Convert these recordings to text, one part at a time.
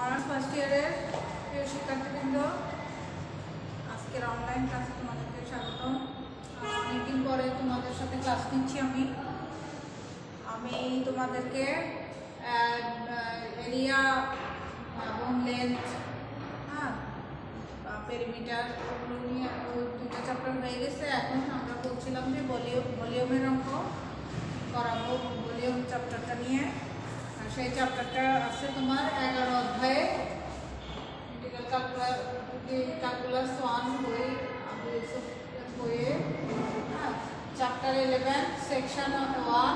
Honours first ইয়ারের প্রিয় শিক্ষার্থীবৃন্দ, আজকের অনলাইন ক্লাসে তোমাদেরকে স্বাগতম। অনেকদিন পরে তোমাদের সাথে ক্লাস নিচ্ছি আমি তোমাদেরকে এরিয়া এবং লেন্থ, পেরিমিটার, ওগুলো নিয়ে দুটো চ্যাপ্টার হয়ে গেছে। এখন আমরা বলছিলাম যে ভলিউমের অঙ্ক করাবো, ভলিউম চ্যাপ্টারটা নিয়ে। সেই চ্যাপ্টারটা আছে তোমার 11 অধ্যায়ে, ইন্টিগ্রাল ক্যালকুলাস 1 বইয়ে, chapter 11 section 1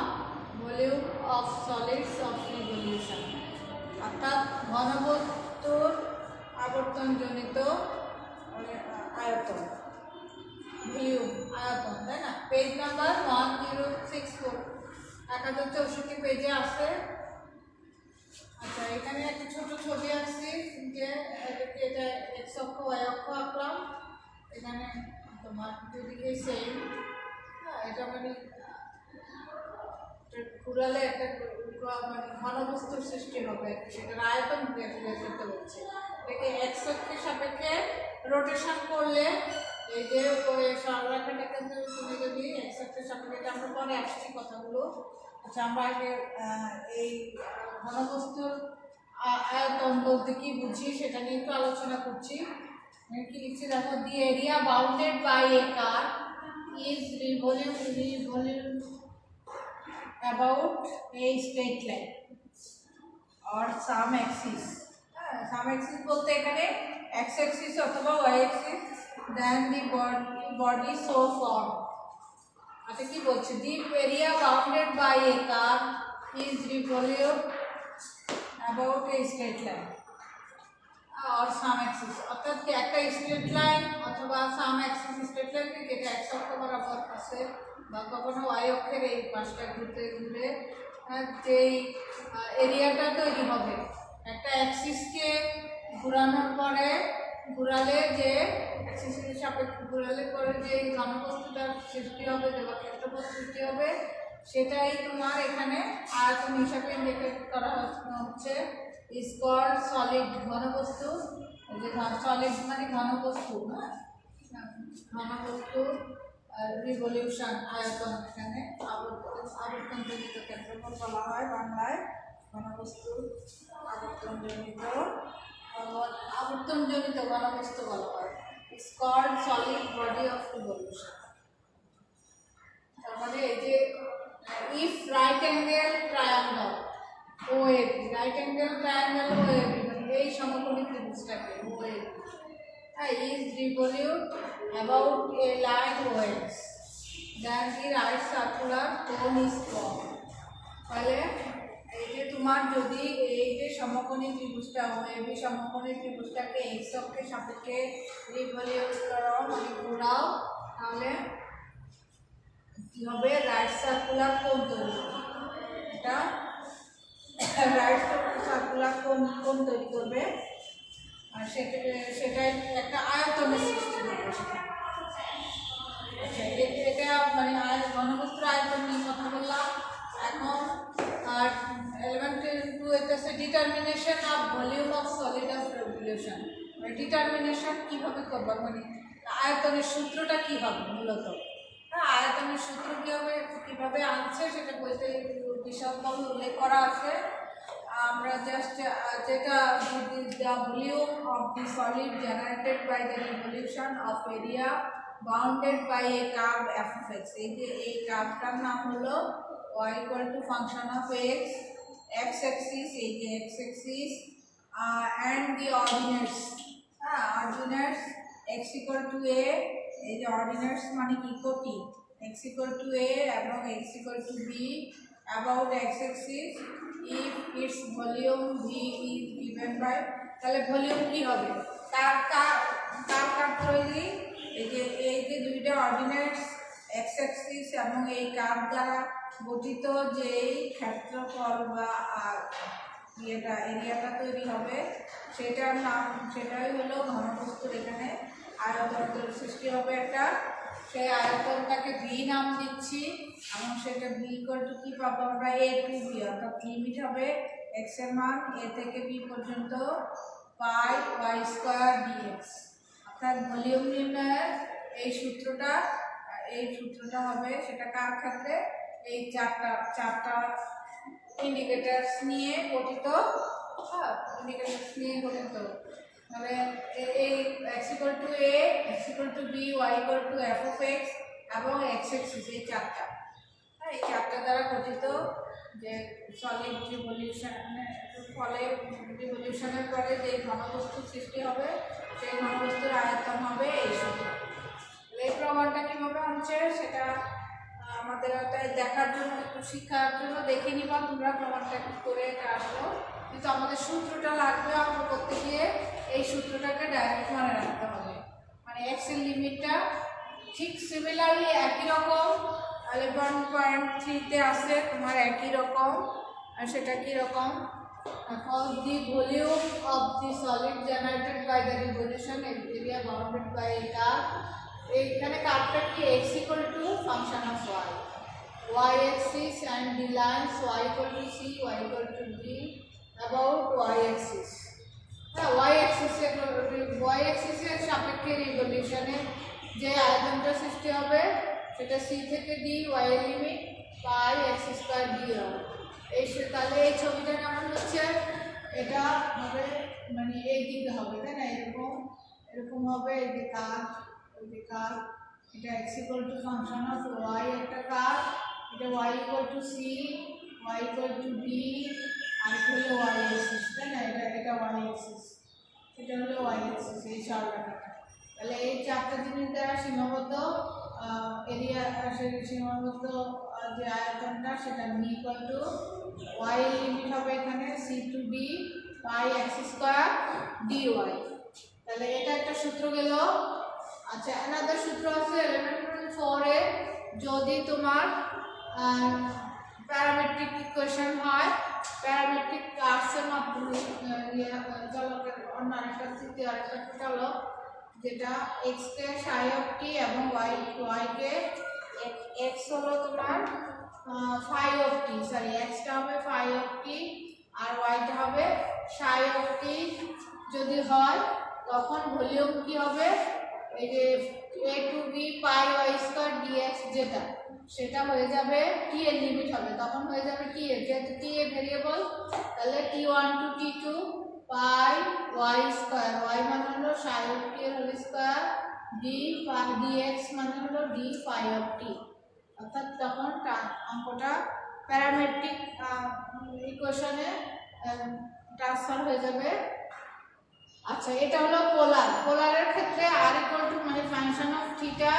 volume of solids of revolution, অর্থাৎ ঘনবস্তুর আবর্তনজনিত আয়তন, ভলিউম আয়তন, তাই না? পেজ নাম্বার 1064, 1064 পেজে আছে। আচ্ছা, এখানে একটা ছোট ছবি আঁকছি যে এটা এক্স অক্ষ ওয়াই অক্ষ আঁকলাম। এখানে তোমার দুদিকে সেম, এটা মানে ঘুরালে একটা মানে ঘনবস্তুর সৃষ্টি হবে, সেটার আয়তন করতে হচ্ছে। এটাকে এক্স অক্ষের সাপেক্ষে রোটেশন করলে এই যে সরলরেখাটাকে তুমি যদি এক্স অক্ষের সাপেক্ষে, আমরা পরে আসছি কথাগুলো। আচ্ছা, আমরা আগে এই ঘনবস্তুর আয়তন বলতে কি বুঝি সেটা নিয়ে একটু আলোচনা করছি। কি লিখছি দেখো, the area bounded by a curve is revolving about a straight line or some axis. Some axis বলতে এখানে x axis অথবা y axis, then the body so formed. আচ্ছা, কি বলছে, the area bounded by a curve is revolving about a straight line or some axis, অর্থাৎ কি একটা straight line অথবা সাম অ্যাক্সিস, স্ট্রেট লাইন কি যেটা x অক্ষ বরাবর আছে বা কখনো y অক্ষের এই পাশটা ঘুরতে ঘুরে যেই এরিয়াটা তৈরি হবে, একটা অ্যাক্সিসকে ঘোরানোর পরে ঘুরালে যে অ্যাক্সিসের সাপেক্ষে ঘুরালে পরে যে ঘনবস্তুটার সৃষ্টি হবে বা ক্ষেত্রফল সৃষ্টি হবে, সেটাই তোমার এখানে আয়তন হিসাবে ইন্ডিকেট করা হচ্ছে। ইজ কল্ড সলিড, ঘনবস্তু। যে সলিড মানে ঘনবস্তু, ঘনবস্তু রিভলিউশন আয়তন, এখানে আবর্তনজনিত ক্ষেত্রফল বলা হয় বাংলায়। ঘনবস্তু আবর্তনজনিত ঘনবস্তু বলা হয়। Is called solid body of revolution. তার মানে এই যে if right angle triangle OAB, right angle triangle OAB, মানে এই সমকোণী ত্রিভুজটাকে OAB is revolved about a line OX, then the right circular cone is formed. তাহলে এই যে তোমার যদি এই যে সমকোণী ত্রিভুজটা OAB, সমকোণী ত্রিভুজটাকে x অক্ষের সাপেক্ষে রিভলিউট করো, মানে ঘোরাও, তাহলে কি হবে, রাইট সার্কুলার কোণ তৈরি হবে। এটা রাইট সার্কুলার কোণ তৈরি করবে, আর সেটাই একটা আয়তনের সৃষ্টি করবে। এটা মানে ঘনবস্তুর আয়তন নিয়ে কথা বললাম। এখন আর 11.2 এটা আছে determination of volume of solid of revolution. মানে ডিটারমিনেশন কীভাবে করবো, মানে আয়তনের সূত্রটা কী হবে মূলত, আয়তনের সূত্র কীভাবে আনছে সেটা বইতে বিশদভাবে উল্লেখ করা আছে। আমরা জাস্ট যেটা the volume of the solid generated by the revolution of area bounded by a curve f of x. এই যে এই কার্ভটার নাম হলো y equal to function of x, x axis, এই যে x axis and the ordinates, ordinates x equal to a, এই যে অর্ডিনেটস মানে কি কোটি, এক্স ইকুয়াল টু এ এবং x equal to b about x axis if its volume v is given by, তাহলে volume কি হবে, তার তৈরি, এই যে দুইটা অর্ডিনেটস x axis এবং এই কার্ভ দ্বারা গঠিত যেই ক্ষেত্রফল বা এরিয়াটা তৈরি হবে, সেটার নাম, সেটাই হলো ঘনবস্তুর এখানে আয়তন সৃষ্টি হবে একটা। সেই আয়তনটাকে ভি নাম দিচ্ছি এবং সেটা ভি ইকুয়াল টু কি পাবো আমরা, এ টু বি, অর্থাৎ লিমিট হবে এক্স এর মান এ থেকে বি পর্যন্ত পাই ওয়াই স্কোয়ার ডিএক্স। অর্থাৎ ভলিউম নির্ণয়ের এই সূত্রটা হবে সেটা কার ক্ষেত্রে, এই চারটা ইন্ডিকেটার্স নিয়ে গঠিত, ইন্ডিকেটার্স নিয়ে গঠিত। মানে এই x equal to a, x equal two b, y equal two f of x এবং x এক্সিস, এই চারটা, হ্যাঁ এই চারটা দ্বারা গঠিত যে সলিড ফলে রিভলিউশনের পরে যে ঘনবস্তু সৃষ্টি হবে সেই ঘনবস্তুর আয়তন হবে এই সূত্র। এই প্রমাণটা কীভাবে হচ্ছে সেটা আমাদের দেখার জন্য, একটু শিক্ষার জন্য দেখে নিবা তোমরা প্রমাণটা কি করে এটা আসলো, কিন্তু আমাদের সূত্রটা লাগবে অঙ্ক করতে গিয়ে এই সূত্রটাকে ডাইরেক্ট মনে রাখতে হবে। মানে এক্স এর লিমিটটা ঠিক সিমিলারলি একই রকম 11.3-তে আছে তোমার একই রকম, আর সেটা কীরকম, cause the volume of the solid generated by the revolution area bounded by a curve, এইখানে কার্ভটা কি x equal to function of y axis and the lines y equal to c, y equal to d about y axis, হ্যাঁ y axis এর সাপেক্ষে রিভলিউশনের যে আয়তনটা সৃষ্টি হবে সেটা c থেকে d, y এর লিমিট পাই x স্কয়ার d হবে। এই তাহলে এই ছবিটা কেমন হচ্ছে, এটা হবে মানে এই দিকে হবে তাই না, এরকম হবে, এই যে কার্ভ, এটা x equal to function of y একটা কার্ভ, এটা y equal two c, y equal two d, আর এটা হলো y অ্যাক্সিস তাই না, এটা y অ্যাক্সিস, এটা হলো y অ্যাক্সিস এই সরলরেখাটা। তাহলে এই চারটা জিনিস দ্বারা সীমাবদ্ধ এরিয়া, সীমাবদ্ধ যে আয়তনটা সেটা v ইকুয়াল টু y এর লিমিট হবে এখানে c টু d পাই x স্কয়ার dy। তাহলে এটা একটা সূত্র গেল। আচ্ছা অ্যানাদার সূত্র আছে 11.4 এ, যদি তোমার প্যারামেট্রিক ইকুয়েশন হয়, প্যারামেট্রিক কার্ভসের মাধ্যমে চলকের অন্য আরেকটা তৃতীয় আরেকটা চলক যেটা x কে psi অফ t এবং y কে x হলো তোমার phi of t, sorry x টা হবে phi অফ t আর y টা হবে psi অফ t যদি হয় তখন ভলিউম কি হবে, এই যে a to b pi y square dx যেটা সেটা হয়ে যাবে t এর লিমিট হবে, তখন হয়ে যাবে t এর, যেহেতু t এ ভেরিয়েবল তাহলে t1 টু t2 পাই y স্কয়ার, y মানে হলো psi অফ t এর হোল স্কয়ার, d পাই dx মানে হলো d phi অফ t। অর্থাৎ তখন অঙ্কটা প্যারামেট্রিক ইকুয়েশনে ট্রান্সফার হয়ে যাবে। আচ্ছা এটা হলো পোলারের ক্ষেত্রে r ইকুয়াল টু মানে ফাংশন অফ থিটা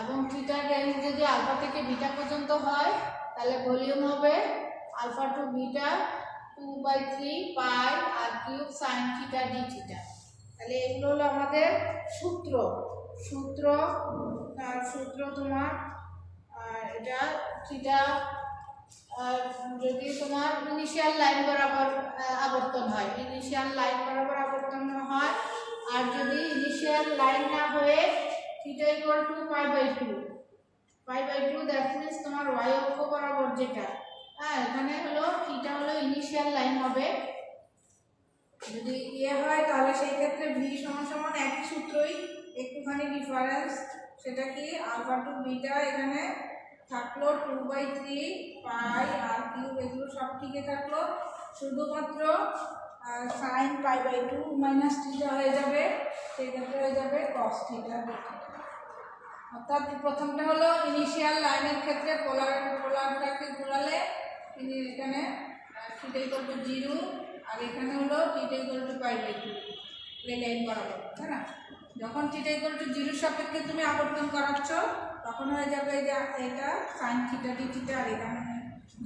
এবং থিটার রেঞ্জ যদি আলফা থেকে বিটা পর্যন্ত হয় তাহলে ভলিউম হবে alpha to beta 2/3 pi r cube sine theta d theta. তাহলে এগুলো হলো আমাদের সূত্র। তোমার এটা থিটা যদি তোমার ইনিশিয়াল লাইন বরাবর আবর্তন হয়, আর যদি ইনিশিয়াল লাইন না হয়ে থিটা ইকুয়াল টু পাই/2 দ্যাট মিন্স তোমার y অক্ষ বরাবর যেটা, হ্যাঁ এখানে হলো থিটা হলো ইনিশিয়াল লাইন হবে, যদি হয় তাহলে সেই ক্ষেত্রে v সমান একই সূত্রই, একটুখানি ডিফারেন্স, সেটা কি আলফা টু বিটা এখানে থাকলো 2/3 পাই আর কিউব, এগুলো সব ঠিকই থাকলো, শুধুমাত্র সাইন পাই/2 মাইনাস থিটা হয়ে যাবে, সেই ক্ষেত্রে হয়ে যাবে কস থিটা। অর্থাৎ প্রথমটা হলো ইনিশিয়াল লাইনের ক্ষেত্রে পোলারটাকে ঘোরালে এখানে থিটা ইকুয়াল টু 0 আর এখানে হলো থিটা ইকুয়াল টু পাই/2 এই লাইন বরাবর, তাই না। যখন থিটা ইকুয়াল টু 0 সাপেক্ষে তুমি আবর্তন করাচ্ছ তখন হয়ে যাবে যে এটা সাইন থিটা ডি থিটা, আর এখানে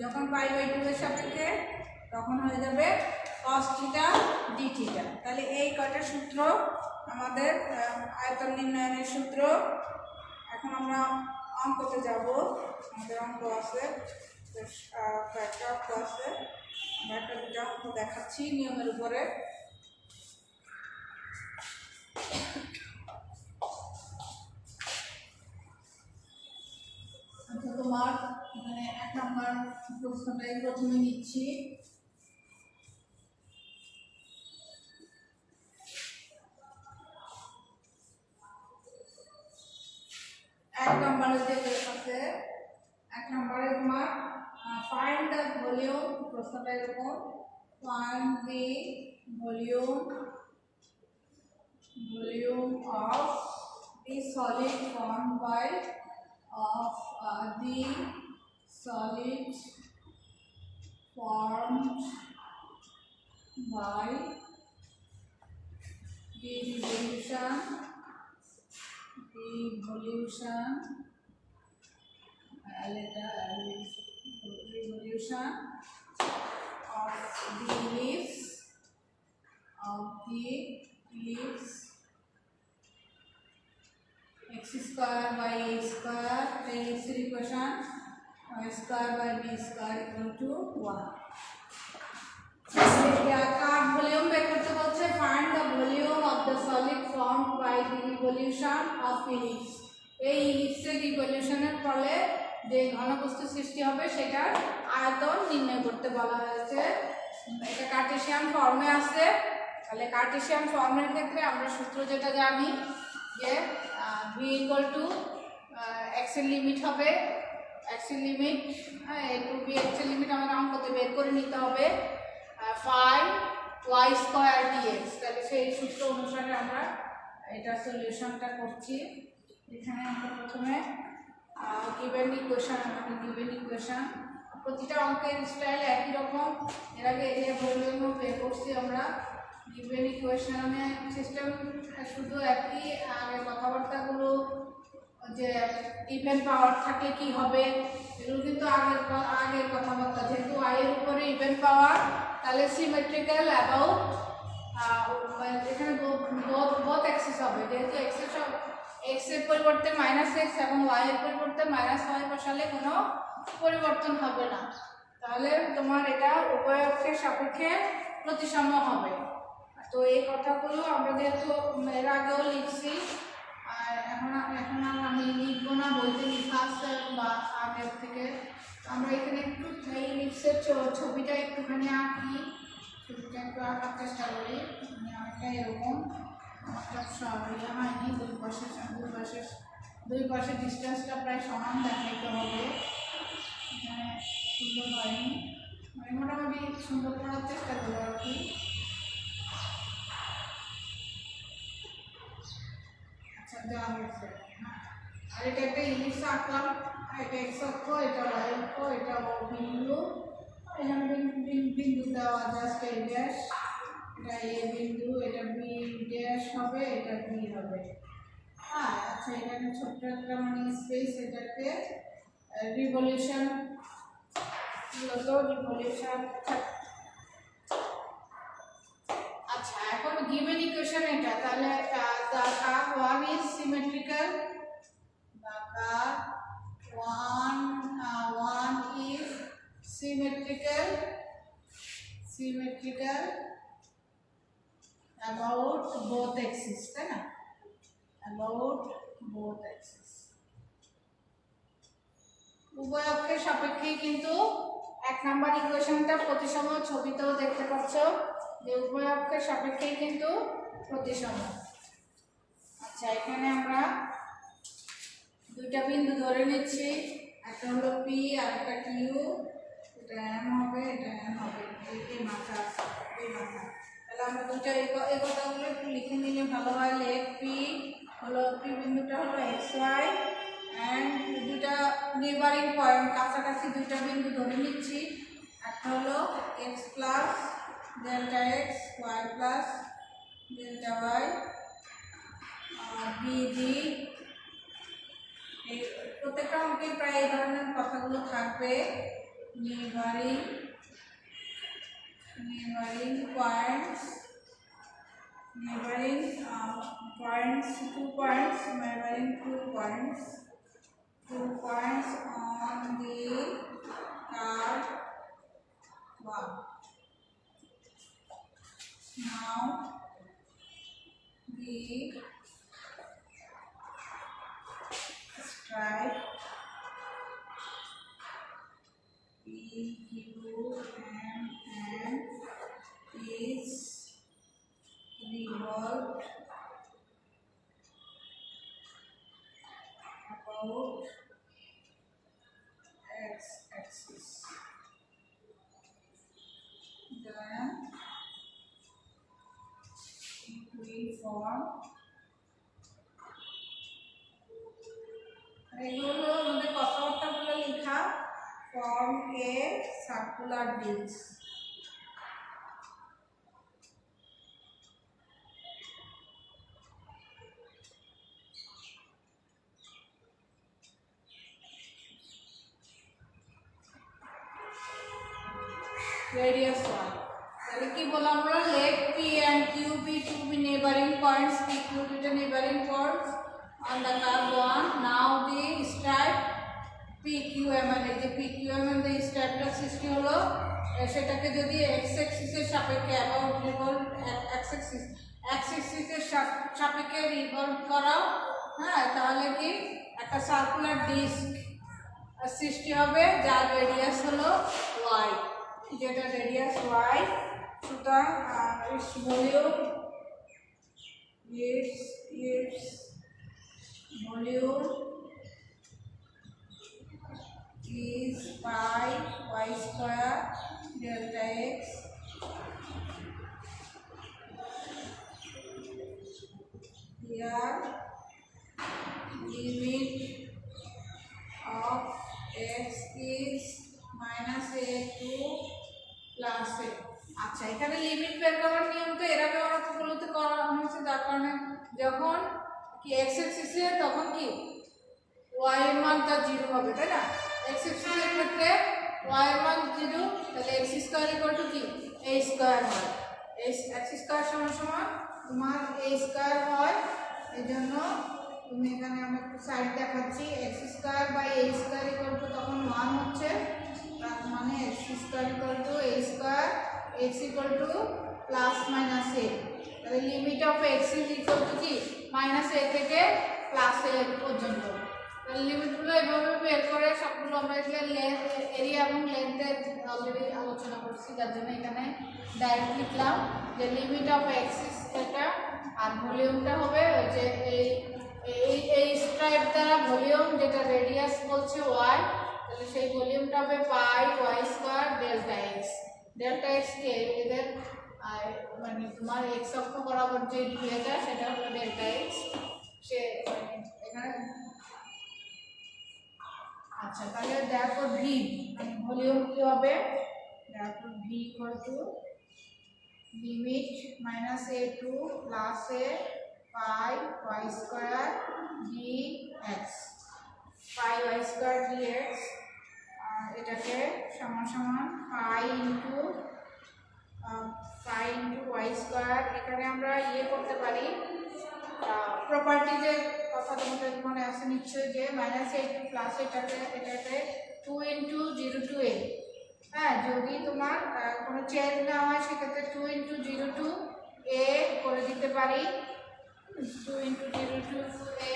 যখন পাই/2 এর সাপেক্ষে তখন হয়ে যাবে কস থিটা ডি থিটা। তাহলে এই কয়টা সূত্র আমাদের আয়তন নির্ণয়ের সূত্র। এখন আমরা অঙ্কতে যাব, আমাদের অঙ্ক আছে কয়েকটা অঙ্ক আছে, আমরা একটা দুটো অঙ্ক দেখাচ্ছি নিয়মের উপরে। আচ্ছা তোমার এখানে 1 নম্বর প্রশ্নটাই প্রথমে নিচ্ছি। অবস্থাটা এরকম find the volume of the solid formed by the solid formed by the revolution of the leaves x square by a square, then its equation y square by b square equal to 1. কার volume বের করতে বলছে, find the volume of the solid formed by the revolution of ellipse. এই ইলিপসের রিভলিউশনের ফলে যে ঘনবস্তু সৃষ্টি হবে সেটার আয়তন নির্ণয় করতে বলা হয়েছে। এটা কার্টেসিয়ান ফর্মে আছে। তাহলে কার্টেসিয়ান ফর্মের ক্ষেত্রে আমরা সূত্র যেটা জানি যে v ইকুয়াল টু x এর লিমিট হবে, x এর লিমিট এ টু বি x এর লিমিট আমাদের অঙ্কতে বের করে নিতে হবে phi y স্কয়ার dx। তাহলে সেই সূত্র অনুসারে আমরা এটা সলিউশনটা করছি। এখানে আমরা প্রথমে গিভেন ইকুয়েশন, প্রতিটা অঙ্কের স্টাইল একই রকম। এর আগে এরিয়া ভলিউম বের করছি আমরা। গিভেন ইকুয়েশনে সিস্টেম শুধু একই, আগের কথাবার্তাগুলো যে ইভেন পাওয়ার থাকলে কি হবে এগুলো কিন্তু আগের কথাবার্তা। যেহেতু y এর উপরে ইভেন পাওয়ার, তাহলে সিমেট্রিক্যাল অ্যাবাউট এখানে বোথ অ্যাক্সিস হবে। যেহেতু x এর পরিবর্তে -x এবং y এর পরিবর্তে -y বসালে কোনো পরিবর্তন হবে না। তাহলে তোমার এটা উভয় অক্ষের সাপেক্ষে প্রতিসাম্য হবে। তো এই কথাগুলো আমরা যেহেতু এর আগেও লিখছি, আর এখন আর আমি লিখবো না, বইতে লেখা আছে বা আগের থেকে। আমরা এখানে একটু এই লিপসের ছবিটা একটুখানি আঁকি, ছবিটা একটু আঁকার চেষ্টা করি। মানে অনেকটা এরকম, অনেকটা ইয়ে হয়নি, দুই পাশে ডিস্টেন্সটা প্রায় সমান দেখাইতে হবে। এখানে সুন্দর হয়নি, মানে মোটামুটি সুন্দর করার চেষ্টা করবো আর কি। আচ্ছা, যা হয়েছে। আর এটা একটা ইলিপস আঁকলাম, এটা এক্স অক্ষ, এটা ওয়াই অক্ষ, এটা বিন্দু। এখানে বিন্দু দেওয়া জাস্ট এই ড্যাশ, এটা এ বিন্দু, এটা বি ড্যাশ হবে, এটা বি হবে। হ্যাঁ, আচ্ছা, এখানে ছোট্ট একটা মানে স্পেস, এটাকে রিভলিউশন রিভলিউশন। আচ্ছা, এখন গিভেন ইকুয়েশন এটা, তাহলে the curve 1 is symmetrical, the curve 1 is symmetrical about both axes, তাই না? about both axes, উভয় অক্ষের সাপেক্ষে কিন্তু এক নাম্বার ইকুয়েশনটা প্রতিসম। ছবিতেও দেখতে পাচ্ছ যে উভয় অক্ষের সাপেক্ষেই কিন্তু প্রতিসম। আচ্ছা, এখানে আমরা দুইটা বিন্দু ধরে নিচ্ছি, একটা হলো পি আর একটা কিউ। এটা এম হবে, এটা এম হবে, এই মাথা। তাহলে আমরা দুইটা এই কথাগুলো একটু লিখে নিলে ভালো হয়। লেখ পি হলো, পি বিন্দুটা হলো এক্স ওয়াই, অ্যান্ড দুইটা নেইবারিং পয়েন্ট, কাছাকাছি দুইটা বিন্দু ধরে নিচ্ছি। একটা হলো x plus delta x, y plus delta y, বিডি। এই প্রত্যেকটা অঙ্কে প্রায় এই ধরনের কথাগুলো থাকবে। Neighbouring points, two points on the curve 1. Now the stripe P, Q, M, N is revolved about x axis. Form, এগুলো আমাদের কথাবার্তাগুলো লেখা form a circular disc. radius 1 তাহলে কি বললাম আমরা let P and Q be two neighboring points, P Q be the neighboring points on the curve 1. Now the stripe PQM মানে যে PQM এর যে স্ট্রাইপটা সৃষ্টি হলো সেটাকে যদি x axis এর সাপেক্ষে অ্যাবাউট রিভলভ x axis এর সাপেক্ষে রিভলভ করাও, হ্যাঁ, তাহলে কি একটা সার্কুলার ডিস্ক সৃষ্টি হবে যার রেডিয়াস হলো y, যেটা রেডিয়াস y। সুতরাং its volume is pi y square delta x here limit of x is minus a to plus a। আচ্ছা, এখানে লিমিট বের করার নিয়ম তো এর আগে অনেকগুলোতে করা হয়েছে, যার কারণে যখন কি x অ্যাক্সিস এ তখন কি y এর মানটা 0 হবে, তাই না? x অ্যাক্সিস এর ক্ষেত্রে y এর মান 0, তাহলে x স্কয়ার ইকুয়াল টু কি a স্কয়ার হয়। x স্কয়ার সমান সমান তোমার a স্কয়ার হয়, এইজন্য তুমি এখানে আমি একটু সাইড দেখাচ্ছি, x square by a square equal to তখন 1 হচ্ছে, তার মানে x square equal to a square x equal to plus minus a। তাহলে limit of x is equal to কি মাইনাস a থেকে প্লাস a পর্যন্ত। তাহলে লিমিটগুলো এভাবে বের করে সবগুলো আমরা এরিয়া এবং লেন্থের অলরেডি আলোচনা করছি, যার জন্য এখানে ডাইরেক্ট লিখলাম যে লিমিট অফ x ইজ এটা, আর ভলিউমটা হবে ওই যে এই স্ট্রাইপ দ্বারা ভলিউম যেটা রেডিয়াস বলছে y, তাহলে সেই ভলিউমটা হবে পাই y square delta x। Delta x কে এদের মানে তোমার x অক্ষ বরাবর যে ইয়েটা সেটা হলো ডেল্টা x। সে এখানে আচ্ছা, তাহলে দেখো v মানে ভলিউম কি হবে, দেখো v equal to limit minus a to plus a pi y square dx, pi y square dx, এটাকে সমান সমান পাই ইন্টু y স্কয়ার। এখানে আমরা ইয়ে করতে পারি প্রপার্টিজের কথা তোমাদের মনে আছে নিশ্চয়ই, যে মাইনাস a টু প্লাস এটাকে 2 ইন্টু 0 টু a, হ্যাঁ, যদি তোমার কোনো চেঞ্জ না হয় সেক্ষেত্রে 2 ইন্টু 0 টু a করে দিতে পারি, 2 ইন্টু 0 টু a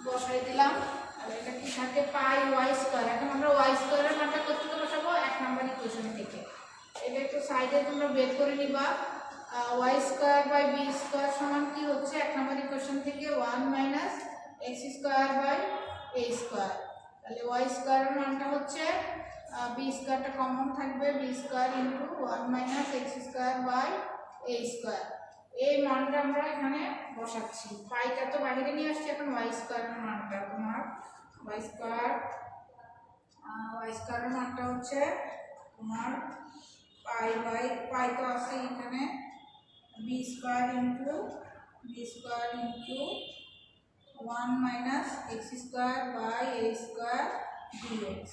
বসাই দিলাম। আর এটা কি থাকে পাই y স্কয়ার। এখন আমরা y স্কয়ারের মানটা কত থেকে বসাবো, 1 নম্বর ইকুয়েশন থেকে। এটা একটু সাইডে তোমরা বের করে নিবা, y square by b square সমান কি হচ্ছে 1 নম্বর ইকুয়েশন থেকে 1 minus x square by a square. তাহলে y স্কয়ারের মানটা হচ্ছে b স্কয়ারটা কমন থাকবে, b square into 1 minus x square by a square. এই মানটা আমরা এখানে বসাচ্ছি, পাইটা তো বাইরে নিয়ে আসছি, এখন y স্কয়ারের মানটা তোমার y স্কয়ারের মানটা হচ্ছে তোমার পাই তো আছে এখানে b square into 1 minus x square by a square dx।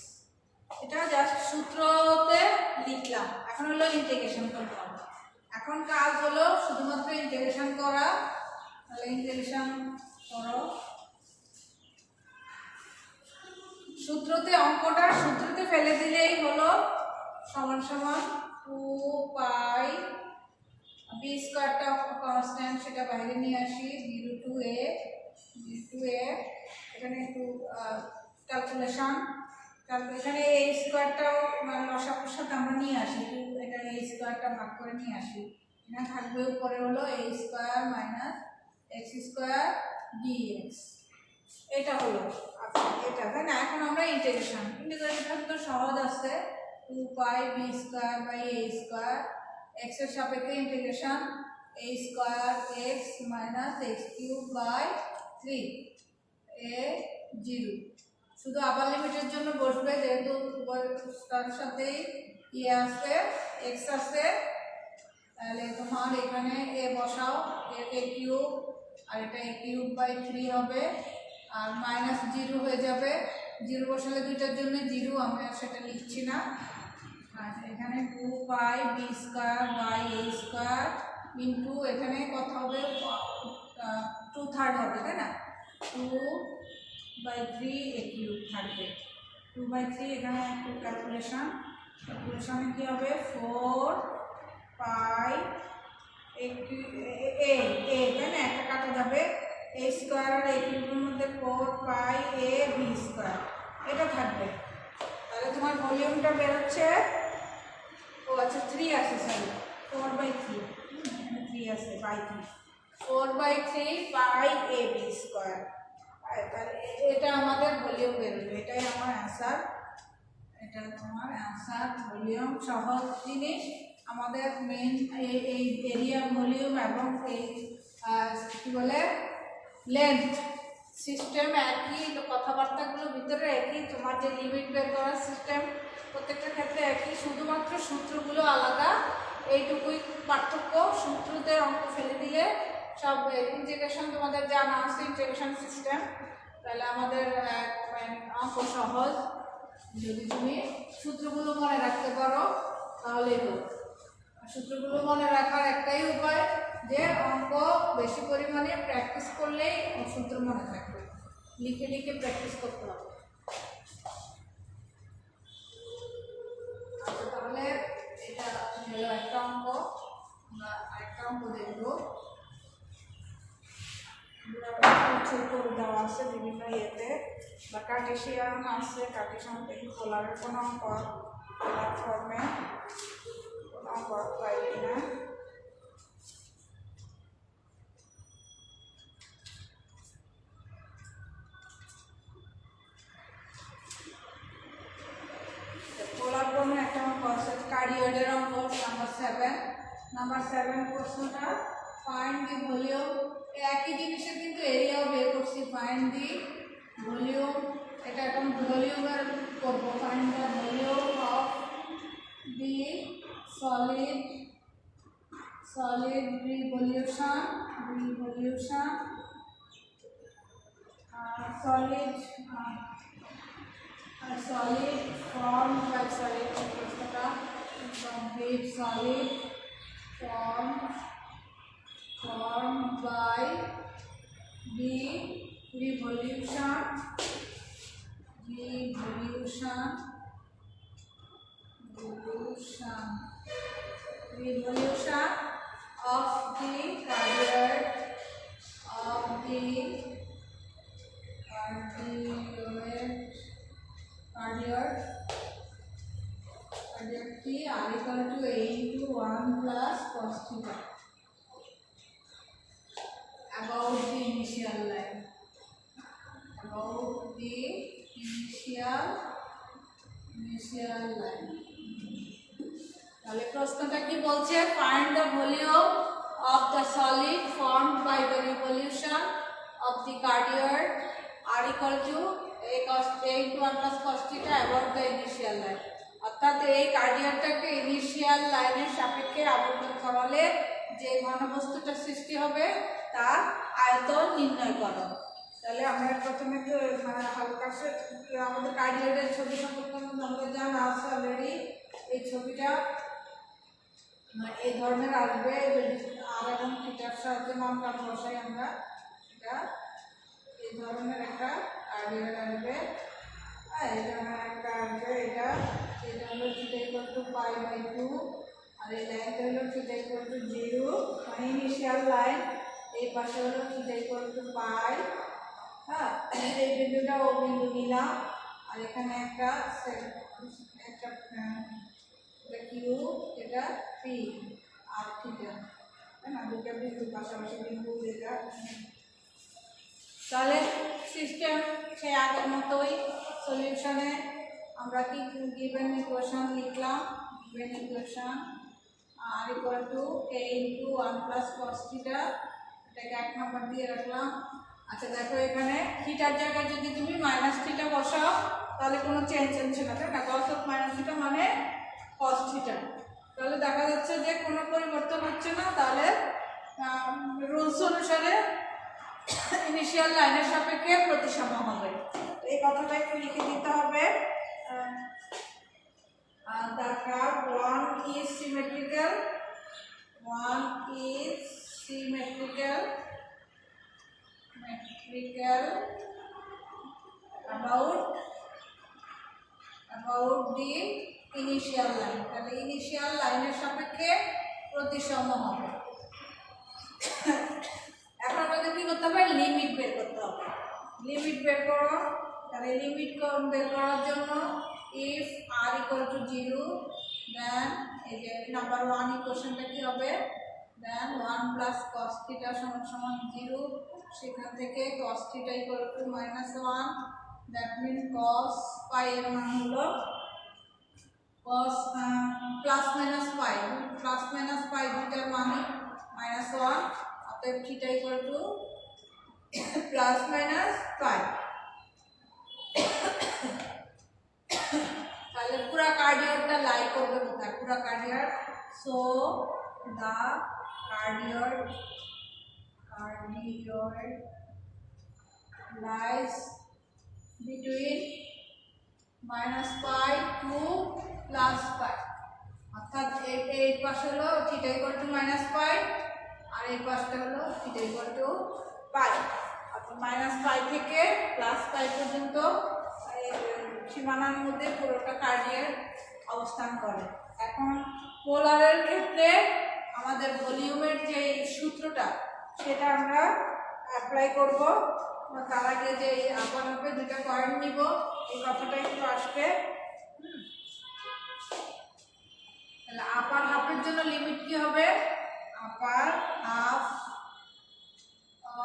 এটা জাস্ট সূত্রতে লিখলাম, এখন হলো ইন্টিগ্রেশন করলাম। এখন কাজ হলো শুধুমাত্র ইন্টিগ্রেশন করা, তাহলে ইন্টিগ্রেশন করো। সূত্রতে অঙ্কটা সূত্রতে ফেলে দিলেই হলো সমান সমান 2 পাই b স্কয়ারটা কনস্ট্যান্ট, সেটা বাইরে নিয়ে আসি 0 টু a এখানে একটু ক্যালকুলেশন, এখানে a স্কয়ারটাও লসাগুর সাথে আমরা নিয়ে আসি, এটা a স্কয়ারটা ভাগ করে নিয়ে আসি, এখানে থাকবে উপরে হলো a square minus x square dx। এটা হলো আচ্ছা এটা, তাই না? এখন আমরা ইন্টিগ্রেশন তো সহজ আছে, 2 pi b square by a square, x এর সাপেক্ষে integration a square x minus x cube by 3 a 0 শুধু আবার লিমিটের জন্য বসবে যেহেতু তার সাথে আছে x আছে তাহলে তোমার এখানে a বসাও a কিউব আর এটা a কিউব বাই 3 হবে আর মাইনাস 0 হয়ে যাবে 0 বসালে দুইটার জন্য 0 আমরা সেটা লিখছি না আর এখানে 2 pi b square by a square into এখানে কত হবে 2/3 হবে তাই না 2/3 a কিউব থাকবে 2/3 এখানে একটু ক্যালকুলেশনে কি হবে 4 পাই a তাই না একটা কাটা যাবে a স্কয়ার আর a কিউবের মধ্যে 4 পাই a b স্কয়ার এটা থাকবে তাহলে তোমার ভলিউমটা বের হচ্ছে ও আচ্ছা 3 আছে সরি 4/3 3 আছে by 3 4/3 pi a b square তাহলে এটা আমাদের ভলিউম বের হবে এটাই আমার অ্যান্সার এটা তোমার অ্যান্সার ভলিউম সহজ জিনিস আমাদের মেইন এই এরিয়া ভলিউম এবং এই কি বলে লেন্থ সিস্টেম একই কথাবার্তাগুলো ভিতরে একই তোমার যে লিমিট বের করার সিস্টেম প্রত্যেকটা ক্ষেত্রে একই শুধুমাত্র সূত্রগুলো আলাদা এইটুকুই পার্থক্য সূত্রতে অঙ্ক ফেলে দিলে সব ইন্টিগ্রেশন তোমাদের জানা আছে ইন্টিগ্রেশন সিস্টেম তাহলে আমাদের অঙ্ক সহজ যদি তুমি সূত্রগুলো মনে রাখতে পারো তাহলেই হোক সূত্রগুলো মনে রাখার একটাই উপায় যে অঙ্ক বেশি পরিমাণে প্র্যাকটিস করলেই সূত্র মনে থাকবে লিখে লিখে প্র্যাকটিস করতে হবে আচ্ছা তাহলে এটা হলো একটা অঙ্ক আমরা আরেকটা অঙ্ক দেখবো ছোট দেওয়া আছে বিভিন্ন ইয়েতে বা কার্টেশিয়ান আছে কার্টেশিয়ান থেকে পোলারের কোনো অঙ্ক পোলার ফর্মে কোনো অঙ্ক পাইবে না পোলার ফর্মে একটা অঙ্ক আছে কার্ডিওয়েডের অঙ্ক নাম্বার 7 প্রশ্নটা ফাইন্ড দি ভলিউম একই জিনিসের কিন্তু এরিয়াও বের করছি ফাইন্ড দি ভলিউম এটা এখন ভলিউমের করবো find the volume of the solid revolution solid formed by solid complete solid formed by the revolution of the cardiac T are equal to a into 1 plus cos theta about the initial line তাহলে প্রশ্নটা কি বলছে find the volume of the solid formed by the revolution of the cardiac r equal to a cos a into 1 plus cos theta about the initial line অর্থাৎ এই কার্ডিয়াকটাকে initial লাইনের সাপেক্ষে আবর্তন করালে যে ঘনবস্তুটা সৃষ্টি হবে তার আয়তন নির্ণয় করো তাহলে আমরা প্রথমে তো মানে হালকা আমাদের কার্ডিয়াকের ছবি সম্পর্কে আমাদের জানা আছে অলরেডি এই ছবিটা এই ধরনের আসবে আর এবং থিটার সাহায্যে মানটা বসাই আমরা এটা এই ধরনের একটা কার্ডিয়াক আসবে এই ধরনের একটা আসবে এটা হলো থিটা ইকুয়াল টু π/2 আর এই লাইনটা হলো থিটা ইকুয়াল টু 0 মানে ইনিশিয়াল লাইন এই পাশে হলো থিটা ইকুয়াল টু π হ্যাঁ এই বিন্দুটা ও বিন্দু নিলাম আর এখানে একটা কিউ এটা পি আর থিটা তাই না দুটো বিন্দু পাশাপাশি বিন্দু এটা তাহলে সিস্টেম সে আগের মতোই সলিউশনে আমরা কি গিভেন ইকুয়েশন লিখলাম given equation r equal to a into 1 plus cos theta, এটাকে 1 নাম্বার দিয়ে রাখলাম। আচ্ছা দেখো এখানে থিটার জায়গায় যদি তুমি মাইনাস থিটা বসাও তাহলে কোনো চেঞ্জ হচ্ছে না, তাই না? কস অফ মাইনাস থিটা মানে কস থিটা, তাহলে দেখা যাচ্ছে যে কোনো পরিবর্তন হচ্ছে না। তাহলে রুলস অনুসারে ইনিশিয়াল লাইনের সাপেক্ষে প্রতিসম হবে। এই কথাটা একটু লিখে দিতে হবে। The curve 1 is symmetrical, 1 is symmetrical about the initial line। তাহলে ইনিশিয়াল লাইনের সাপেক্ষে প্রতিসম হবে। এখন আমাদের কি করতে হবে? লিমিট বের করতে হবে। লিমিট বের করো। তাহলে লিমিট বের করার জন্য if r equal to 0 then এই যে নাম্বার 1 ইকুয়েশনটা কি হবে? then 1 plus cos theta সমান 0, সেখান থেকে cos theta equal to -1, that means cos pi এর মান হলো cos প্লাস মাইনাস পাই দুটার মানে -1, অতএব theta equal to plus minus pi. তাহলে পুরা কার্ডিয়রটা লাই করবে কোথায়? পুরা cardioid, so the cardioid lies between -pi to +pi. অর্থাৎ এই পাশে হলো থিটা ইকুয়াল টু -পাই আর এই পাশটা হলো থিটা ইকুয়াল টু পাই। অর্থাৎ -পাই থেকে +পাই পর্যন্ত সীমানার মধ্যে পুরোটা কার্ডিয়ার অবস্থান করে। এখন পোলারের ক্ষেত্রে আমাদের ভলিউমের যে সূত্রটা সেটা আমরা অ্যাপ্লাই করব। তার আগে যে আপার হাফে দুটো পয়েন্ট নিব, এই কথাটা একটু আসবে। তাহলে আপার হাফের জন্য লিমিট কি হবে? Upper half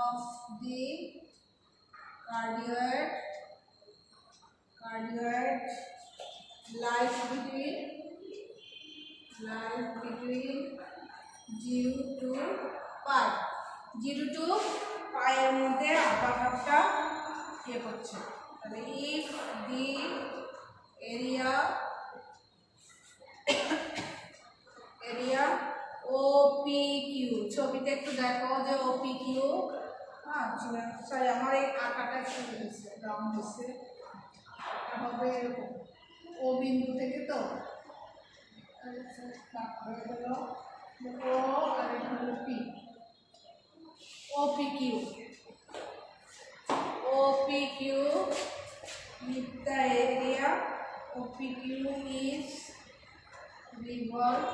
of the cardioid lies between 0 to pi। 0 to pi এর মধ্যে আপার হাফটা ইয়ে করছে। তাহলে if the area OPQ, ছবিতে একটু দেখো যে OPQ, সরি আমার এই আঁকাটা একটু রং হচ্ছে, হবে এরকম ও বিন্দু থেকে, তো হলো ও আর এটা হলো P. OPQ if the area OPQ is revolved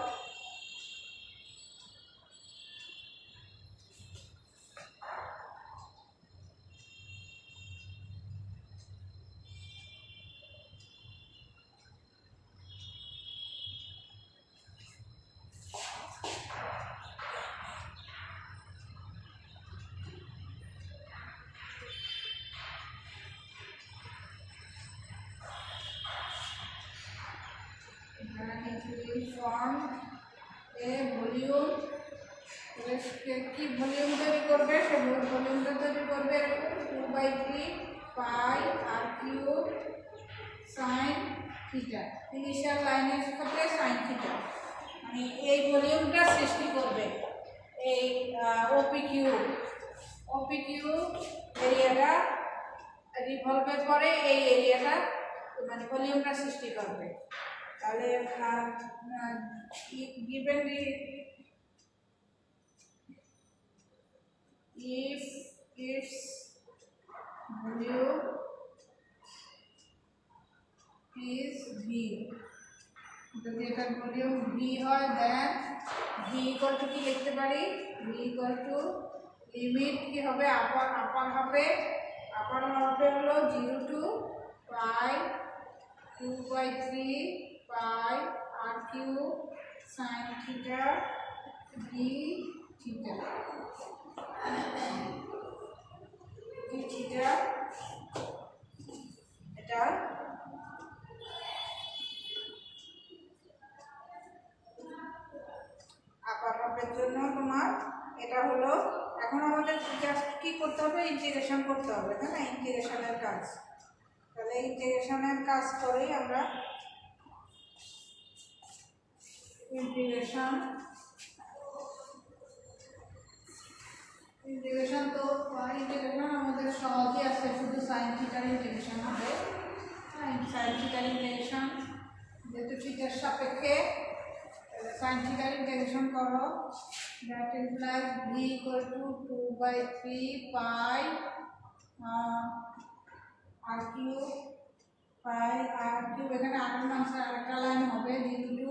form a volume। কি ভলিউম তৈরি করবে? সে ভলিউমটা তৈরি করবে 2/3 pi r cube sine theta. Initial লাইনের সাথে সাইন থিটা, মানে এই ভলিউমটা সৃষ্টি করবে। এই ওপিকিউ এরিয়াটা রিভলভের পরে এই এরিয়াটা মানে ভলিউমটা সৃষ্টি করবে। তাহলে given if its volume is V, যদি এটা ভলিউম V হয় দেন V ইকুয়াল টু কি লিখতে পারি? V ইকুয়াল টু লিমিট কি হবে? আপার হাফে হলো 0 to pi 2/3 pi r cube sine theta d theta এটা তার জন্য তোমার এটা হলো, এখন আমাদের জাস্ট কি করতে হবে, ইন্টিগ্রেশন করতে হবে, তাই না? ইন্টিগ্রেশনের কাজ, তাহলে ইন্টিগ্রেশনের কাজ করেই আমরা ইন্টিগ্রেশন তো ইন্টিগ্রেশন আমাদের সহজই আছে, শুধু সাইন থিটার ইন্টিগ্রেশন হবে। সাইন থিটার ইন্টিগ্রেশন যেহেতু থিটার সাপেক্ষে, সাইন থিটার ইন্টিগ্রেশন করো, that implies v equal to 2/3 pi r cube, pi r cube, এখানে আর এর মান আরেকটা লাইন হবে 0 টু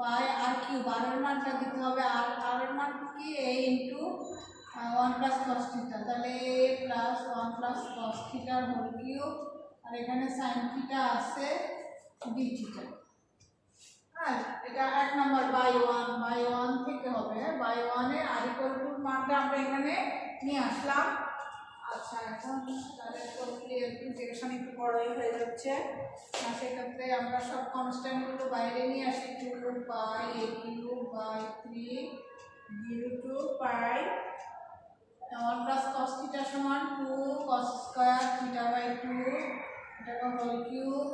পাই আর কিউব, আর এর মানটা দিতে হবে, আর এর মান কি a into 1 plus cos theta, তাহলে a plus 1 plus cos theta whole cube, আর এখানে সাইন থিটা আছে d থিটা। হ্যাঁ, এটা 1 নম্বর বাই 1 থেকে হবে, বাই 1 এ আর ইকুয়াল টু মানটা আমরা এখানে নিয়ে আসলাম। আচ্ছা, এখন তাহলে ইন্টিগ্রেশন একটু বড়ই হয়ে যাচ্ছে, সেক্ষেত্রে আমরা সব কনস্ট্যান্টগুলো বাইরে নিয়ে আসি, 2 pi a cube by 3 0 to pi 1 plus cos theta সমান 2 কস স্কয়ার থিটা বাই 2, এটা হোল কিউব,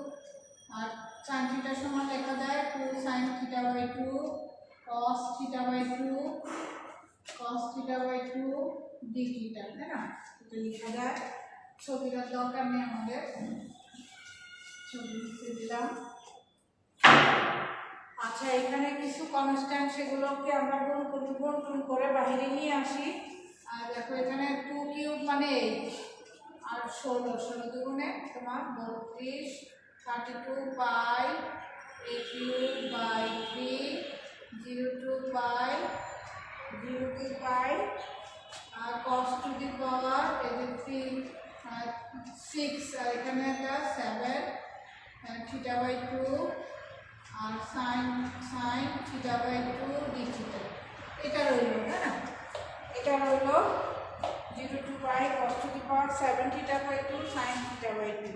আর সাইন থিটা সমান লেখা যায় 2 sine theta by 2 cos theta by 2 d theta, তাই না? এটা লিখা যায়, ছবিটার দরকার নেই আমাদের, ছবি লিখে দিলাম। আচ্ছা, এখানে কিছু কনস্ট্যান্ট, সেগুলোকে আমরা গুণ করে বাইরে নিয়ে আসি। আর দেখো এখানে 2 কিউব মানে 8 আর 16 দুগুণে তোমার 32, 32 pi a cube by 3 0 to pi আর cos টু দি পাওয়ার 6, আর এখানে একটা 7 থিটা বাই 2 আর sine theta by 2 d theta, এটা রইল, তাই না? এটা রইল 0 to pi cos to the power 7 theta by 2 sine theta by 2।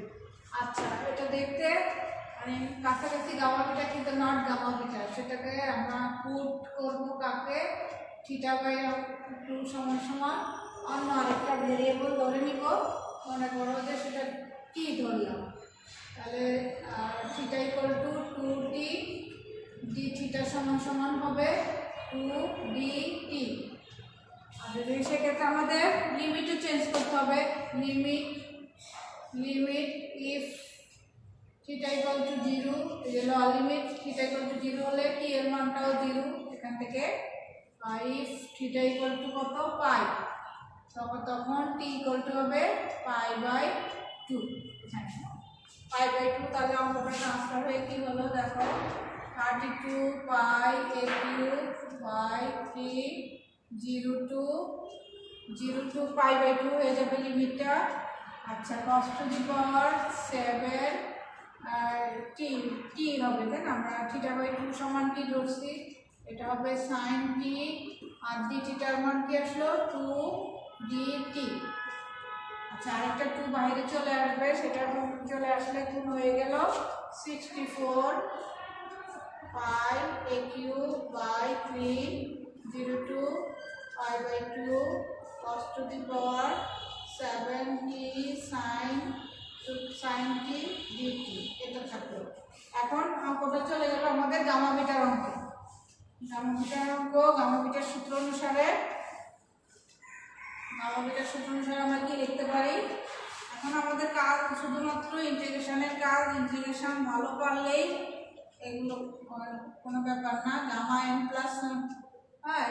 আচ্ছা, এটা দেখতে মানে কাছাকাছি গামা বিটা, কিন্তু নট গামা বিটা, সেটাকে আমরা পুট করবো কাকে, থিটা বাই 2 সমান সমান অন্য আরেকটা ভেরিয়েবল ধরে নিব, মনে করো যে সেটা টি ধরলাম, তাহলে theta equal two 2t, D theta সমান সমান হবে 2dt। আর যদি সেক্ষেত্রে আমাদের লিমিটও চেঞ্জ করতে হবে, limit if theta equal two 0, lower limit theta equal two 0 হলে টি এর মানটাও 0, এখান থেকে ইফ থিটা ইকুয়াল টু কত পাই, তখন টি ইকুয়াল টু হবে পাই বাই 2, পাই বাই 2। তাহলে অঙ্কটা ট্রান্সফার হয়ে কি হলো দেখো, 32 pi a cube by 3 0 to pi by 2 হয়ে যাবে লিমিটটা। আচ্ছা, cos টু দি পাওয়ার 7 টি হবে, তাই না? আমরা থিটা বাই 2 সমান টি ধরছি, এটা হবে সাইন টি, আর ডি থিটার মান কি আসলো 2dt। আচ্ছা, আরেকটা 2 বাইরে চলে আসবে, সেটা চলে আসলে গুণ হয়ে গেল 64 pi a cube by 3 0 to pi by 2 cos to the power 7t sine t dt, এটা থাকলো। এখন অঙ্কটা চলে গেল আমাদের গামা বিটার অঙ্ক। গামা বিটার সূত্র অনুসারে আমরা কি লিখতে পারি, এখন আমাদের কাজ শুধুমাত্র ইন্টিগ্রেশনের কাজ, ইন্টিগ্রেশন ভালো পারলেই এগুলো কোনো ব্যাপার না। গামা এন প্লাস,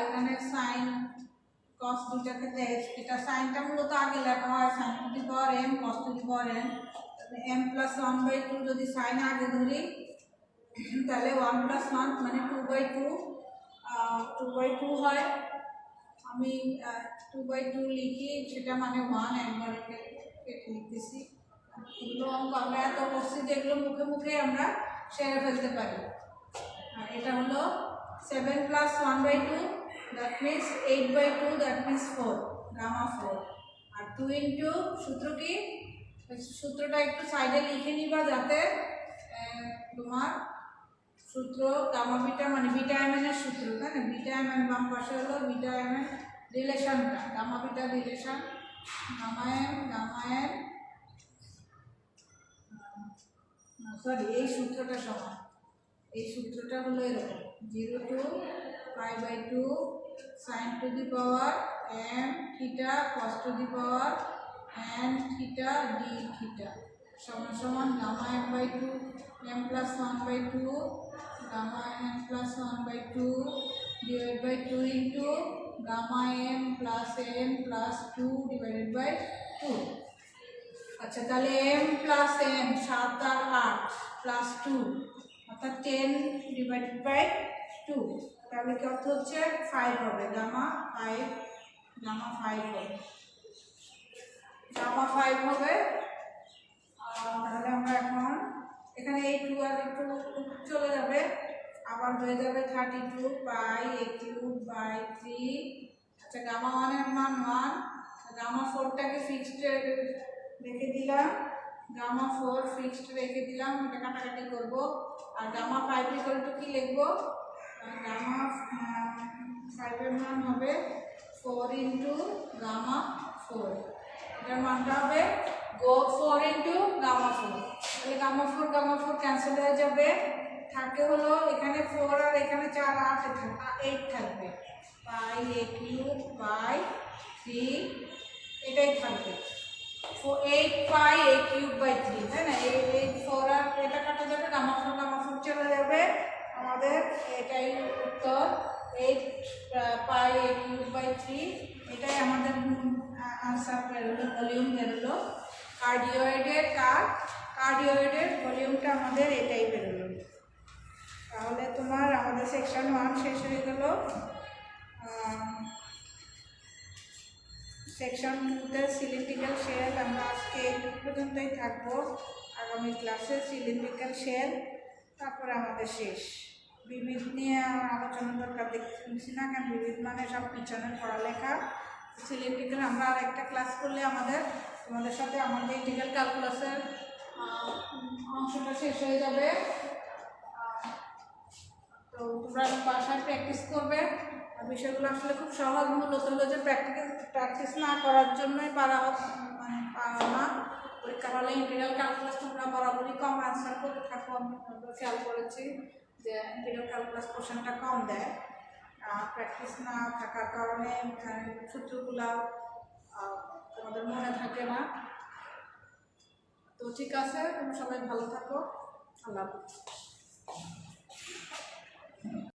এখানে সাইন কস দুটাকে দেয়, এটা সাইনটা মূলত আগে লেখা হয় sine to the power n cos to the power n, m plus 1/2 যদি সাইন আগে ধরি তাহলে 1 প্লাস 1 মানে 2/2 হয়। আমি 2/2 লিখি, সেটা মানে 1 একবার কেটে লিখতেছি। এগুলো অঙ্ক আমরা এত করছি যেগুলো মুখে মুখে আমরা সেরে ফেলতে পারি। আর এটা হলো 7 plus 1/2, that means 8/2, that means 4, gamma 4। আর 2 ইন্টু সূত্র কি, সূত্রটা একটু সাইডে লিখে নিবা যাতে তোমার সূত্র গামা বিটা মানে বিটা এম এর সূত্র, তাই না? বিটা এম এন বাম পাশে হলো বিটা এম এর রিলেশনটা, gamma beta relation, gamma m sorry এই সূত্রটা সমান, এই সূত্রটা হলো এরকম 0 to π/2 sin to the power m theta cos to the power n theta d theta সমান সমান gamma m/2 m plus 1/2 gamma m plus 1/2 divided by 2 into gamma m plus n plus 2 divided by 2। আচ্ছা তাহলে m plus n 7 আর 8 plus 2 অর্থাৎ 10 divided by 2, তাহলে কি অর্থ হচ্ছে 5 হবে, গামা 5 হবে, গামা 5 হবে। তাহলে আমরা এখন এখানে এই 2 আর একটু চলে যাবে, আবার হয়ে যাবে 32 পাই a³/3। আচ্ছা গামা 1 এর মান 1, গামা 4টাকে ফিক্সড রেখে দিলাম, গামা 4 ফিক্সড রেখে দিলাম, এটা কাটাকাটি করব। আর গামা 5 ইকুয়াল টু কি লিখবো, গামা 5 এর মান হবে 4 ইন্টু গামা 4, এটার মানটা হবে 4 ইন্টু গামা 4। তাহলে গামা 4 ক্যান্সেল হয়ে যাবে, থাকে হলো এখানে 4 আর এখানে 4 8 থাকবে, পাই a³/3 এটাই থাকবে, 8 পাই a³/3, তাই না? এই 4 আর এটা কাটা যাবে, গামা 4 চলে যাবে, আমাদের এটাই উত্তর 8 পাই a³/3, এটাই আমাদের আনসার বেরোলো, ভলিউম বেরোলো। কার্ডিওয়েডের ভলিউমটা আমাদের এটাই বেরোলো। তাহলে তোমার আমাদের সেকশন 1 শেষ হয়ে গেল। সেকশন 2তে সিলিন্ড্রিক্যাল শেল আমরা আজকে এই পর্যন্তই থাকবো, আগামী ক্লাসে সিলিন্ড্রিক্যাল শেল, তারপরে আমাদের শেষ। বিবিধ নিয়ে আমার আলোচনা দরকার দেখছি না, কারণ বিবিধ মানে সব পিছনের পড়ালেখা। সিলিন্ড্রিক্যাল আমরা আর একটা ক্লাস করলে তোমাদের সাথে আমাদের ইন্টিগ্রাল ক্যালকুলাসের অংশটা শেষ হয়ে যাবে। তো তোমরা বাসায় প্র্যাকটিস করবে, আর বিষয়গুলো আসলে খুব সহজ, মূলত হলো যে প্র্যাকটিস না করার জন্যই পারা না। পরীক্ষা হলে ইন্টিগ্রাল ক্যালকুলাস তোমরা বরাবরই কম আনসার করে থাকো, আমি খেয়াল করেছি যে ইন্টিগ্রাল ক্যালকুলাস কোশ্চেনটা কম দেয়, প্র্যাকটিস না থাকার কারণে সূত্রগুলো তোমাদের মনে থাকে না। তো ঠিক আছে, তোমরা সবাই ভালো থাকো, আল্লাহ হাফেজ।